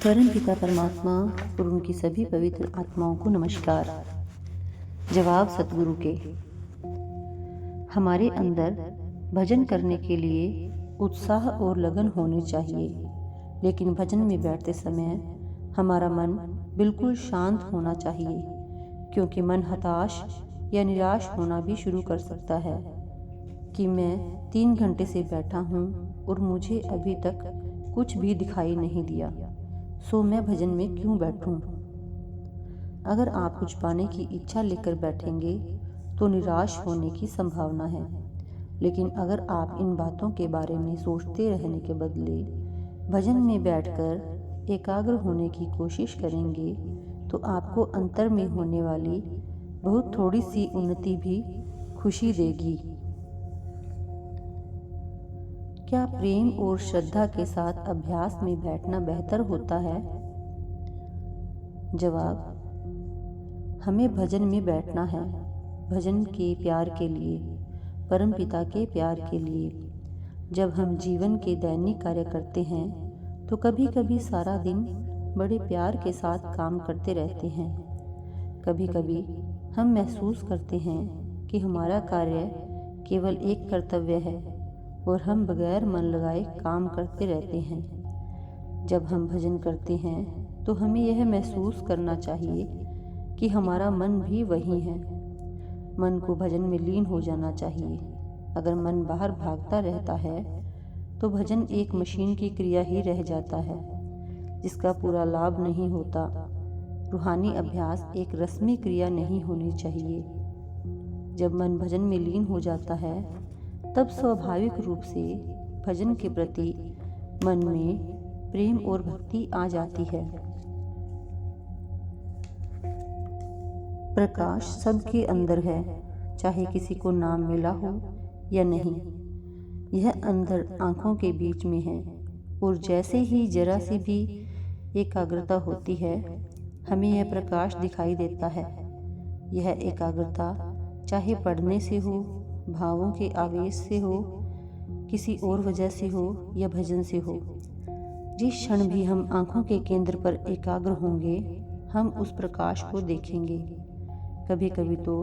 परम पिता परमात्मा और उनकी सभी पवित्र आत्माओं को नमस्कार। जवाब सतगुरु के। हमारे अंदर भजन करने के लिए उत्साह और लगन होनी चाहिए, लेकिन भजन में बैठते समय हमारा मन बिल्कुल शांत होना चाहिए, क्योंकि मन हताश या निराश होना भी शुरू कर सकता है कि मैं 3 घंटे से बैठा हूँ और मुझे अभी तक कुछ भी दिखाई नहीं दिया, सो मैं भजन में क्यों बैठूं। अगर आप कुछ पाने की इच्छा लेकर बैठेंगे तो निराश होने की संभावना है, लेकिन अगर आप इन बातों के बारे में सोचते रहने के बदले भजन में बैठकर एकाग्र होने की कोशिश करेंगे तो आपको अंतर में होने वाली बहुत थोड़ी सी उन्नति भी खुशी देगी। क्या प्रेम और श्रद्धा के साथ अभ्यास में बैठना बेहतर होता है? जवाब, हमें भजन में बैठना है, भजन के प्यार के लिए, परम पिता के प्यार के लिए। जब हम जीवन के दैनिक कार्य करते हैं तो कभी कभी सारा दिन बड़े प्यार के साथ काम करते रहते हैं। कभी कभी हम महसूस करते हैं कि हमारा कार्य केवल एक कर्तव्य है और हम बगैर मन लगाए काम करते रहते हैं। जब हम भजन करते हैं तो हमें यह महसूस करना चाहिए कि हमारा मन भी वही है। मन को भजन में लीन हो जाना चाहिए। अगर मन बाहर भागता रहता है तो भजन एक मशीन की क्रिया ही रह जाता है, जिसका पूरा लाभ नहीं होता। रूहानी अभ्यास एक रस्मी क्रिया नहीं होनी चाहिए। जब मन भजन में लीन हो जाता है तब स्वाभाविक रूप से भजन के प्रति मन में प्रेम और भक्ति आ जाती है। प्रकाश सबके अंदर है, चाहे किसी को नाम मिला हो या नहीं। यह अंदर आंखों के बीच में है, और जैसे ही जरा सी भी एकाग्रता होती है हमें यह प्रकाश दिखाई देता है। यह एकाग्रता चाहे पढ़ने से हो, भावों के आवेश से हो, किसी और वजह से हो या भजन से हो, जिस क्षण भी हम आंखों के केंद्र पर एकाग्र होंगे हम उस प्रकाश को देखेंगे। कभी कभी तो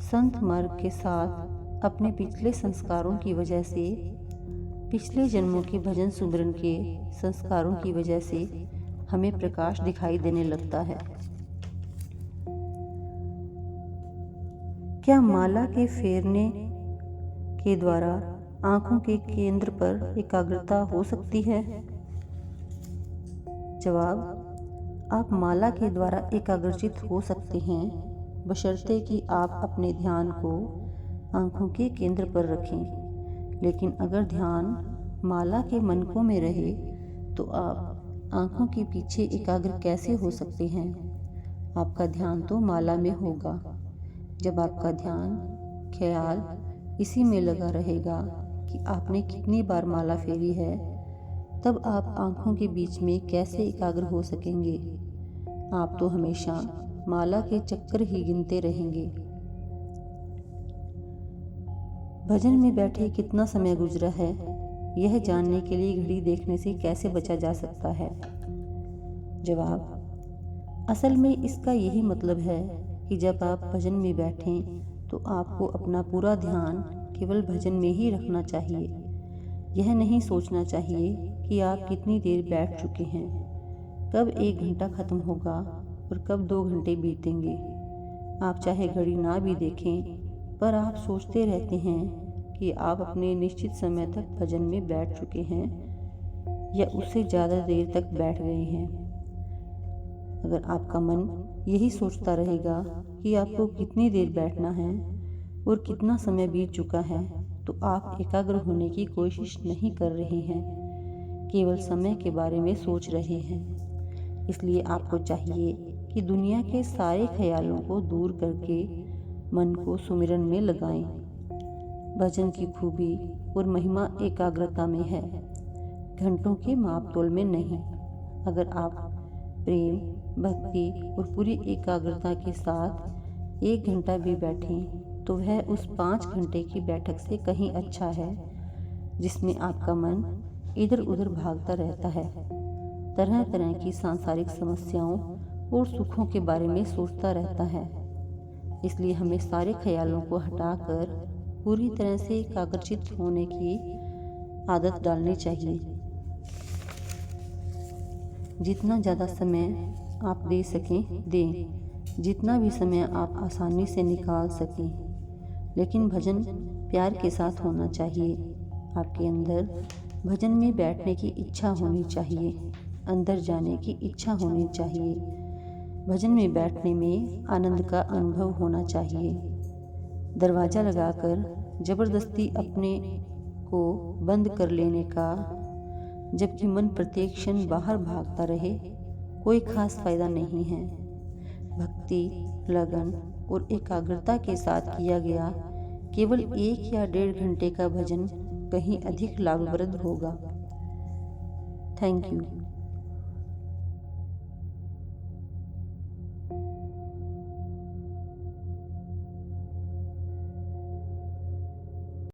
संत मार्ग के साथ अपने पिछले संस्कारों की वजह से, पिछले जन्मों के भजन सुमिरन के संस्कारों की वजह से हमें प्रकाश दिखाई देने लगता है। क्या माला के फेरने के द्वारा आंखों के केंद्र पर एकाग्रता हो सकती है? जवाब, आप माला के द्वारा एकाग्रचित हो सकते हैं, बशर्ते कि आप अपने ध्यान को आंखों के केंद्र पर रखें। लेकिन अगर ध्यान माला के मनकों में रहे तो आप आंखों के पीछे एकाग्र कैसे हो सकते हैं? आपका ध्यान तो माला में होगा। जब आपका ध्यान, ख्याल इसी में लगा रहेगा कि आपने कितनी बार माला फेरी है, तब आप आंखों के बीच में कैसे एकाग्र हो सकेंगे? आप तो हमेशा माला के चक्कर ही गिनते रहेंगे। भजन में बैठे कितना समय गुजरा है, यह जानने के लिए घड़ी देखने से कैसे बचा जा सकता है? जवाब, असल में इसका यही मतलब है कि जब आप भजन में बैठें तो आपको अपना पूरा ध्यान केवल भजन में ही रखना चाहिए। यह नहीं सोचना चाहिए कि आप कितनी देर बैठ चुके हैं, कब 1 घंटा खत्म होगा और कब 2 घंटे बीतेंगे। आप चाहे घड़ी ना भी देखें, पर आप सोचते रहते हैं कि आप अपने निश्चित समय तक भजन में बैठ चुके हैं या उससे ज़्यादा देर तक बैठ गए हैं। अगर आपका मन यही सोचता रहेगा कि आपको कितनी देर बैठना है और कितना समय बीत चुका है, तो आप एकाग्र होने की कोशिश नहीं कर रहे हैं, केवल समय के बारे में सोच रहे हैं। इसलिए आपको चाहिए कि दुनिया के सारे ख्यालों को दूर करके मन को सुमिरन में लगाएं। भजन की खूबी और महिमा एकाग्रता में है, घंटों के मापतोल में नहीं। अगर आप प्रेम, भक्ति और पूरी एकाग्रता के साथ 1 घंटा भी बैठें तो वह उस 5 घंटे की बैठक से कहीं अच्छा है, जिसमें आपका मन इधर उधर भागता रहता है। तरह तरह की सांसारिक समस्याओं और सुखों के बारे में सोचता रहता है। इसलिए हमें सारे ख्यालों को हटाकर पूरी तरह से एकाग्रचित्त होने की आदत डालनी चाहिए। जितना ज़्यादा समय आप दे सकें दें, जितना भी समय आप आसानी से निकाल सकें, लेकिन भजन प्यार के साथ होना चाहिए। आपके अंदर भजन में बैठने की इच्छा होनी चाहिए, अंदर जाने की इच्छा होनी चाहिए। भजन में बैठने में आनंद का अनुभव होना चाहिए। दरवाज़ा लगाकर ज़बरदस्ती अपने को बंद कर लेने का, जबकि मन प्रत्येक क्षण बाहर भागता रहे, कोई खास फायदा नहीं है। भक्ति, लगन और एकाग्रता के साथ किया गया केवल 1 या 1.5 घंटे का भजन कहीं अधिक लाभप्रद होगा। Thank you.